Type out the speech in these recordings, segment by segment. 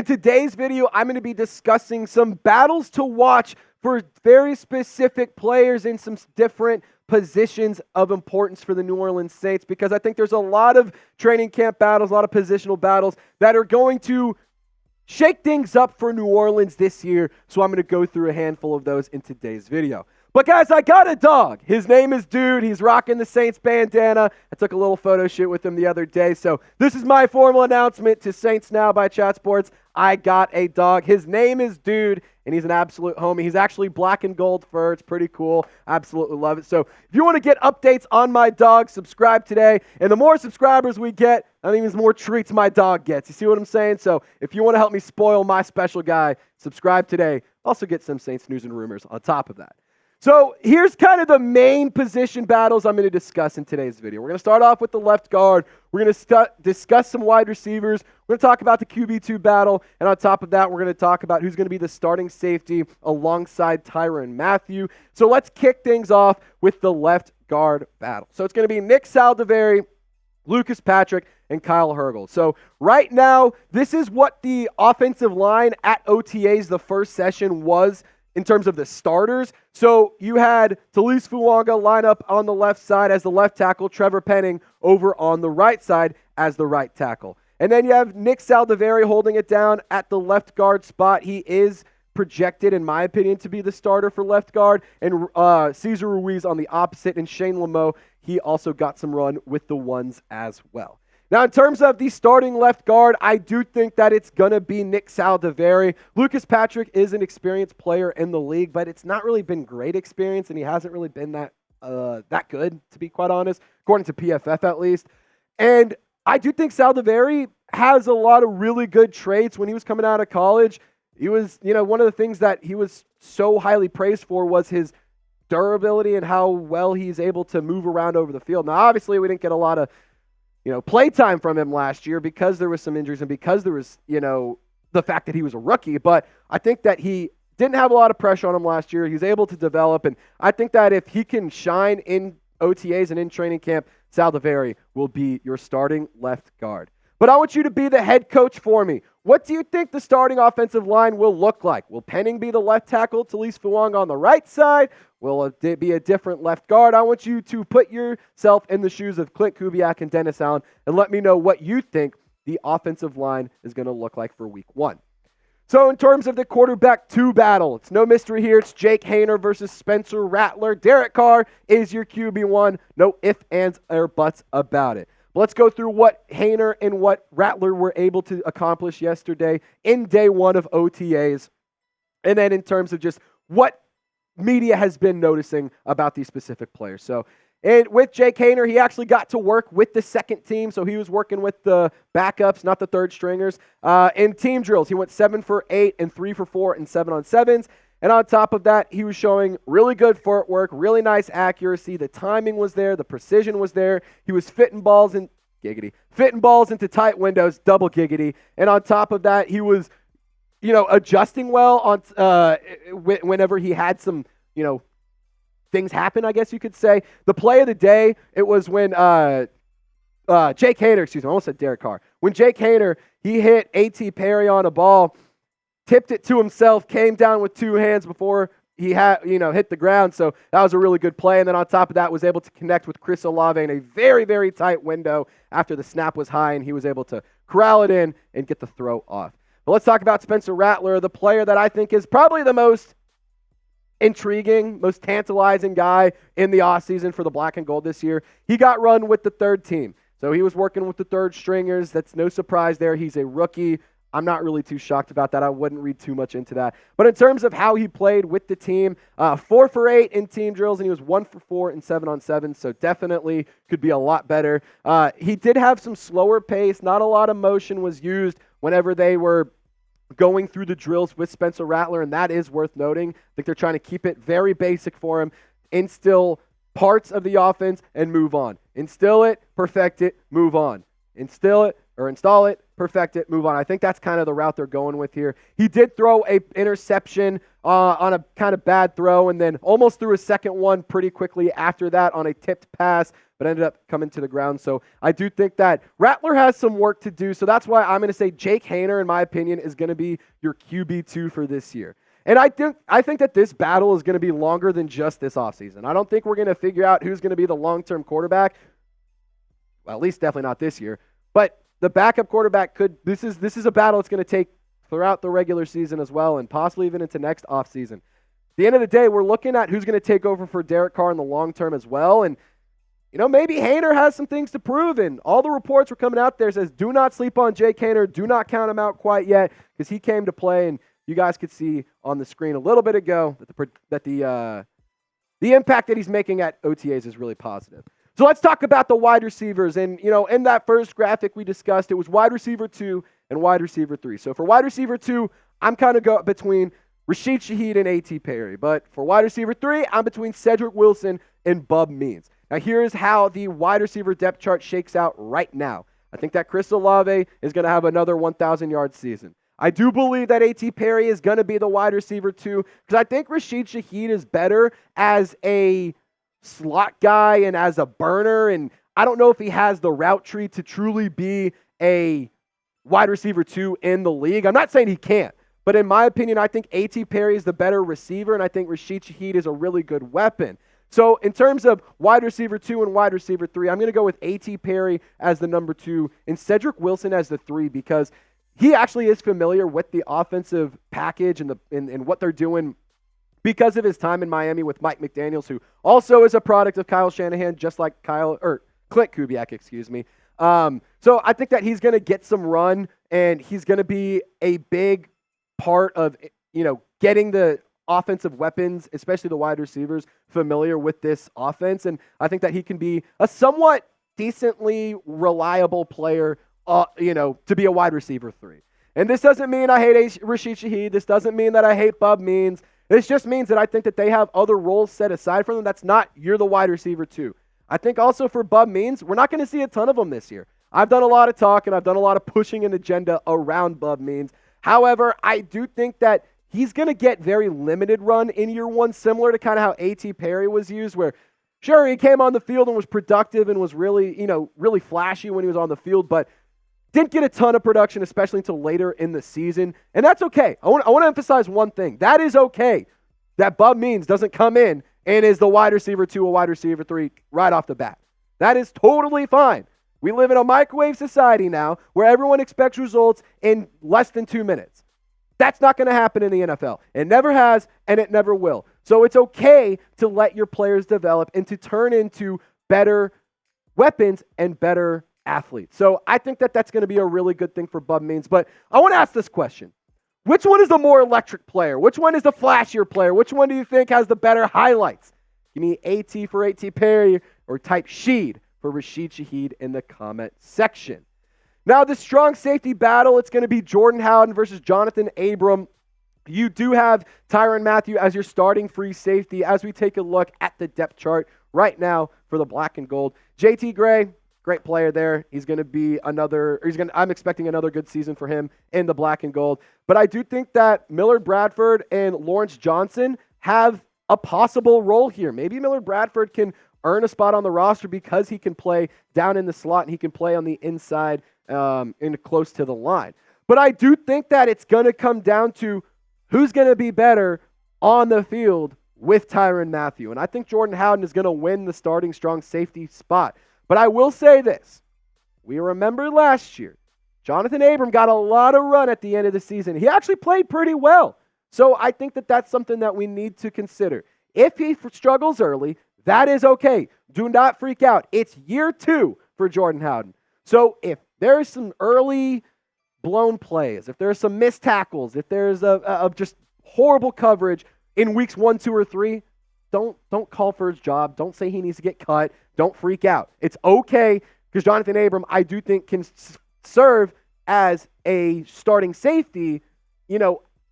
today's video, I'm going to be discussing some battles to watch for very specific players in some different positions of importance for the New Orleans Saints, because I think there's a lot of training camp battles, a lot of positional battles that are going to shake things up for New Orleans this year. So I'm going to go through a handful of those in today's video. But guys, I got a dog. His name is Dude. He's rocking the Saints bandana. I took a little photo shoot with him the other day. So this is my formal announcement to Saints Now by Chat Sports. I got a dog. His name is Dude, and he's an absolute homie. He's actually black and gold fur. It's pretty cool. Absolutely love it. So if you want to get updates on my dog, subscribe today. And the more subscribers we get, that means the more treats my dog gets. You see what I'm saying? So if you want to help me spoil my special guy, subscribe today. Also get some Saints news and rumors on top of that. So here's kind of the main position battles I'm going to discuss in today's video. We're going to start off with the left guard. We're going to discuss some wide receivers. We're going to talk about the QB2 battle. And on top of that, we're going to talk about who's going to be the starting safety alongside Tyrann Mathieu. So let's kick things off with the left guard battle. So it's going to be Nick Saldiveri, Lucas Patrick, and Kyle Hergel. So right now, this is what the offensive line at OTAs the first session was in terms of the starters. So you had Talise Fuanga line up on the left side as the left tackle, Trevor Penning over on the right side as the right tackle. And then you have Nick Saldiveri holding it down at the left guard spot. He is projected, in my opinion, to be the starter for left guard. And Cesar Ruiz on the opposite, and Shane Lamo, he also got some run with the ones as well. Now, in terms of the starting left guard, I do think that it's going to be Nick Saldiveri. Lucas Patrick is an experienced player in the league, but it's not really been great experience, and he hasn't really been that good, to be quite honest, according to PFF at least. And I do think Saldiveri has a lot of really good traits. When he was coming out of college, he was, one of the things that he was so highly praised for was his durability and how well he's able to move around over the field. Now, obviously, we didn't get a lot of playtime from him last year because there was some injuries and because there was, the fact that he was a rookie. But I think that he didn't have a lot of pressure on him last year. He's able to develop. And I think that if he can shine in OTAs and in training camp, Saldiveri will be your starting left guard. But I want you to be the head coach for me. What do you think the starting offensive line will look like? Will Penning be the left tackle, Talise Fuanga on the right side? Will it be a different left guard? I want you to put yourself in the shoes of Clint Kubiak and Dennis Allen and let me know what you think the offensive line is going to look like for week 1. So in terms of the quarterback 2 battle, it's no mystery here. It's Jake Haener versus Spencer Rattler. Derek Carr is your QB1. No ifs, ands, or buts about it. Let's go through what Haener and what Rattler were able to accomplish yesterday in day 1 of OTAs. And then in terms of just what media has been noticing about these specific players. So, and with Jake Haener, he actually got to work with the second team. So he was working with the backups, not the third stringers. In team drills, he went 7 for 8 and 3 for 4 and 7-on-7s. And on top of that, he was showing really good footwork, really nice accuracy. The timing was there. The precision was there. He was fitting balls into tight windows, double giggity. And on top of that, he was, adjusting well on whenever he had some, things happen, I guess you could say. The play of the day, it was when Jake Haener, I almost said Derek Carr. When Jake Haener, he hit A.T. Perry on a ball, tipped it to himself, came down with 2 hands before he had, hit the ground. So that was a really good play. And then on top of that, was able to connect with Chris Olave in a very, very tight window after the snap was high, and he was able to corral it in and get the throw off. But let's talk about Spencer Rattler, the player that I think is probably the most intriguing, most tantalizing guy in the offseason for the black and gold this year. He got run with the third team. So he was working with the third stringers. That's no surprise there. He's a rookie. I'm not really too shocked about that. I wouldn't read too much into that. But in terms of how he played with the team, 4 for 8 in team drills, and he was 1 for 4 in 7-on-7, so definitely could be a lot better. He did have some slower pace. Not a lot of motion was used whenever they were going through the drills with Spencer Rattler, and that is worth noting. I think they're trying to keep it very basic for him, instill parts of the offense, and move on. Instill it, perfect it, move on. Instill it, or install it, perfect it, move on. I think that's kind of the route they're going with here. He did throw a interception on a kind of bad throw and then almost threw a second one pretty quickly after that on a tipped pass, but ended up coming to the ground. So I do think that Rattler has some work to do. So that's why I'm going to say Jake Haener, in my opinion, is going to be your QB2 for this year. And I think that this battle is going to be longer than just this offseason. I don't think we're going to figure out who's going to be the long-term quarterback. Well, at least definitely not this year. But the backup quarterback this is a battle it's going to take throughout the regular season as well and possibly even into next offseason. At the end of the day, we're looking at who's going to take over for Derek Carr in the long term as well. And, maybe Haener has some things to prove. And all the reports were coming out there says do not sleep on Jake Haener. Do not count him out quite yet because he came to play. And you guys could see on the screen a little bit ago that the impact that he's making at OTAs is really positive. So let's talk about the wide receivers. And, in that first graphic we discussed, it was wide receiver 2 and wide receiver 3. So for wide receiver 2, I'm kind of go between Rashid, Shaheed, and A.T. Perry. But for wide receiver 3, I'm between Cedrick Wilson and Bub Means. Now here's how the wide receiver depth chart shakes out right now. I think that Chris Olave is going to have another 1,000-yard season. I do believe that A.T. Perry is going to be the wide receiver 2 because I think Rashid Shaheed is better as a slot guy and as a burner, and I don't know if he has the route tree to truly be a wide receiver 2 in the league. I'm not saying he can't, but in my opinion, I think A.T. Perry is the better receiver, and I think Rashid Shaheed is a really good weapon. So in terms of wide receiver 2 and wide receiver 3, I'm going to go with A.T. Perry as the number 2 and Cedrick Wilson as the 3 because he actually is familiar with the offensive package and what they're doing because of his time in Miami with Mike McDaniels, who also is a product of Kyle Shanahan, just like Clint Kubiak, excuse me. So I think that he's going to get some run, and he's going to be a big part of, getting the offensive weapons, especially the wide receivers, familiar with this offense. And I think that he can be a somewhat decently reliable player, to be a wide receiver 3. And this doesn't mean I hate Rashid Shaheed. This doesn't mean that I hate Bub Means. This just means that I think that they have other roles set aside for them. That's not, you're the wide receiver 2. I think also for Bub Means, we're not going to see a ton of them this year. I've done a lot of talk and I've done a lot of pushing an agenda around Bub Means. However, I do think that he's going to get very limited run in year 1, similar to kind of how A.T. Perry was used, where sure, he came on the field and was productive and was really, really flashy when he was on the field, but didn't get a ton of production, especially until later in the season. And that's okay. I want to emphasize one thing. That is okay that Bub Means doesn't come in and is the wide receiver 2 or wide receiver 3 right off the bat. That is totally fine. We live in a microwave society now where everyone expects results in less than 2 minutes. That's not going to happen in the NFL. It never has, and it never will. So it's okay to let your players develop and to turn into better weapons and better athletes. So I think that that's going to be a really good thing for Bub Means. But I want to ask this question. Which one is the more electric player? Which one is the flashier player? Which one do you think has the better highlights? Give me AT for A.T. Perry or type Sheed for Rashid Shaheed in the comment section. Now, the strong safety battle, it's going to be Jordan Howden versus Johnathan Abram. You do have Tyrann Mathieu as your starting free safety as we take a look at the depth chart right now for the black and gold. JT Gray, great player there. He's going to be I'm expecting another good season for him in the black and gold. But I do think that Millard Bradford and Lawrence Johnson have a possible role here. Maybe Millard Bradford can earn a spot on the roster because he can play down in the slot and he can play on the inside in close to the line. But I do think that it's going to come down to who's going to be better on the field with Tyrann Mathieu. And I think Jordan Howden is going to win the starting strong safety spot. But I will say this. We remember last year, Johnathan Abram got a lot of run at the end of the season. He actually played pretty well. So I think that that's something that we need to consider. If he struggles early, that is okay. Do not freak out. It's year 2 for Jordan Howden. So if there's some early blown plays, if there's some missed tackles, if there's a just horrible coverage in weeks 1, 2, or 3, don't call for his job. Don't say he needs to get cut. Don't freak out. It's okay because Johnathan Abram, I do think, can serve as a starting safety,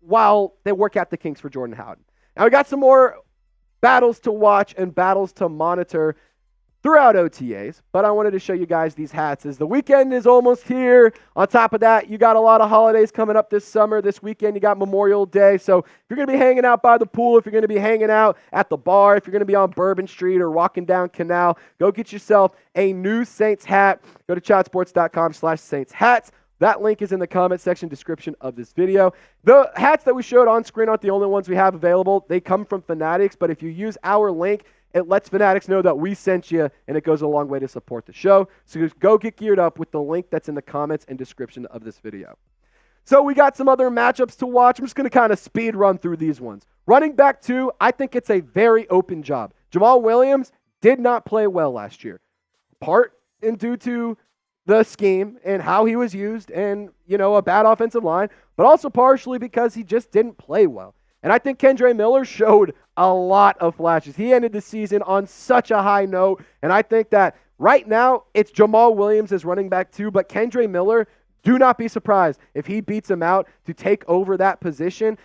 while they work out the kinks for Jordan Howden. Now we got some more battles to watch and battles to monitor. throughout OTAs, but I wanted to show you guys these hats as the weekend is almost here. On top of that, you got a lot of holidays coming up this summer. This weekend, you got Memorial Day. So if you're going to be hanging out by the pool, if you're going to be hanging out at the bar, if you're going to be on Bourbon Street or walking down Canal, go get yourself a new Saints hat. Go to chadsports.com/Saints hats. That link is in the comment section description of this video. The hats that we showed on screen aren't the only ones we have available. They come from Fanatics, but if you use our link, it lets Fanatics know that we sent you, and it goes a long way to support the show. So just go get geared up with the link that's in the comments and description of this video. So we got some other matchups to watch. I'm just going to kind of speed run through these ones. Running back 2, I think it's a very open job. Jamal Williams did not play well last year. Part in due to the scheme and how he was used and, a bad offensive line, but also partially because he just didn't play well. And I think Kendre Miller showed a lot of flashes. He ended the season on such a high note, and I think that right now it's Jamal Williams as running back 2, but Kendre Miller, do not be surprised if he beats him out to take over that position.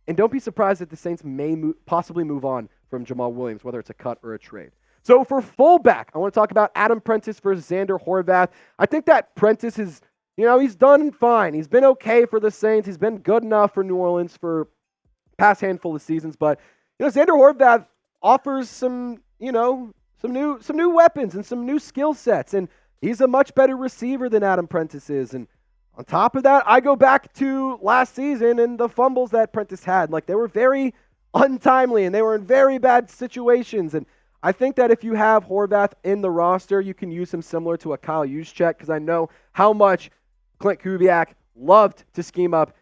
And don't be surprised that the Saints may possibly move on from Jamal Williams, whether it's a cut or a trade. So for fullback, I want to talk about Adam Prentice versus Xander Horvath. I think that Prentice is, he's done fine. He's been okay for the Saints. He's been good enough for New Orleans for past handful of seasons, but Xander Horvath offers some new weapons and some new skill sets, and he's a much better receiver than Adam Prentice is. And on top of that, I go back to last season and the fumbles that Prentice had. Like, they were very untimely and they were in very bad situations. And I think that if you have Horvath in the roster, you can use him similar to a Kyle Juszczyk, because I know how much Clint Kubiak loved to scheme up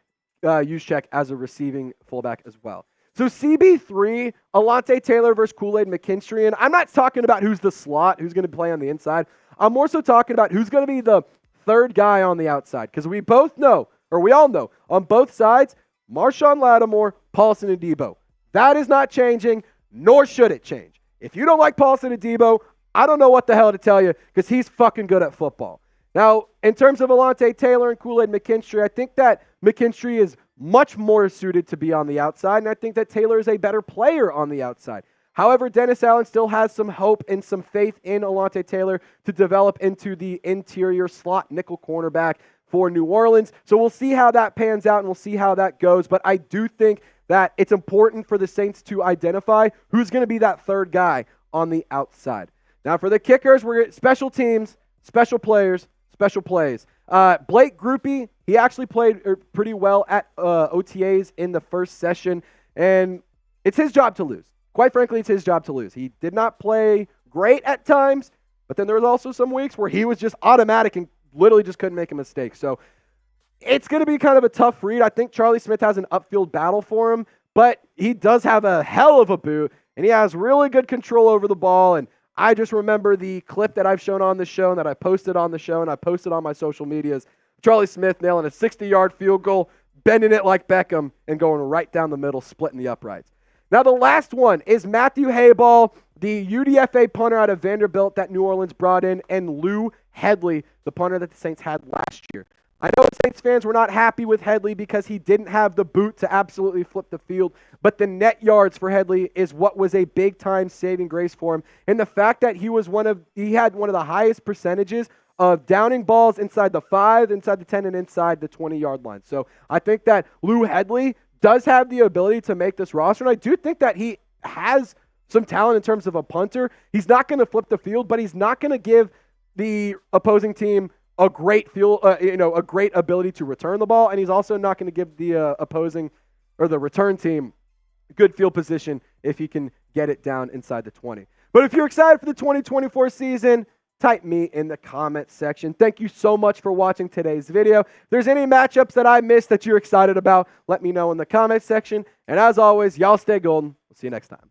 Juszczyk as a receiving fullback as well. So CB3, Alontae Taylor versus Kool-Aid McKinstry. And I'm not talking about who's the slot, who's going to play on the inside. I'm more so talking about who's going to be the third guy on the outside. Because we all know, on both sides, Marshawn Lattimore, Paulson Adebo. That is not changing, nor should it change. If you don't like Paulson Adebo, I don't know what the hell to tell you, because he's fucking good at football. Now, in terms of Alontae Taylor and Kool-Aid McKinstry, I think that McKinstry is much more suited to be on the outside, and I think that Taylor is a better player on the outside. However, Dennis Allen still has some hope and some faith in Alontae Taylor to develop into the interior slot nickel cornerback for New Orleans. So we'll see how that pans out, and we'll see how that goes. But I do think that it's important for the Saints to identify who's going to be that third guy on the outside. Now, for the kickers, we're getting special teams, special players, special plays. Blake Grupe, he actually played pretty well at OTAs in the first session, and it's his job to lose. Quite frankly, it's his job to lose. He did not play great at times, but then there was also some weeks where he was just automatic and literally just couldn't make a mistake. So it's going to be kind of a tough read. I think Charlie Smith has an upfield battle for him, but he does have a hell of a boot, and he has really good control over the ball. And I just remember the clip that I've shown on the show and that I posted on the show and I posted on my social medias. Charlie Smith nailing a 60-yard field goal, bending it like Beckham, and going right down the middle, splitting the uprights. Now, the last one is Matthew Hayball, the UDFA punter out of Vanderbilt that New Orleans brought in, and Lou Hedley, the punter that the Saints had last year. I know Saints fans were not happy with Hedley because he didn't have the boot to absolutely flip the field, but the net yards for Hedley is what was a big-time saving grace for him. And the fact that he had one of the highest percentages of downing balls inside the 5, inside the 10, and inside the 20-yard line. So I think that Lou Hedley does have the ability to make this roster, and I do think that he has some talent in terms of a punter. He's not going to flip the field, but he's not going to give the opposing team a great a great ability to return the ball, and he's also not going to give the the return team good field position if he can get it down inside the 20. But if you're excited for the 2024 season, type me in the comment section. Thank you so much for watching today's video. If there's any matchups that I missed that you're excited about, let me know in the comment section. And as always, y'all stay golden. We'll see you next time.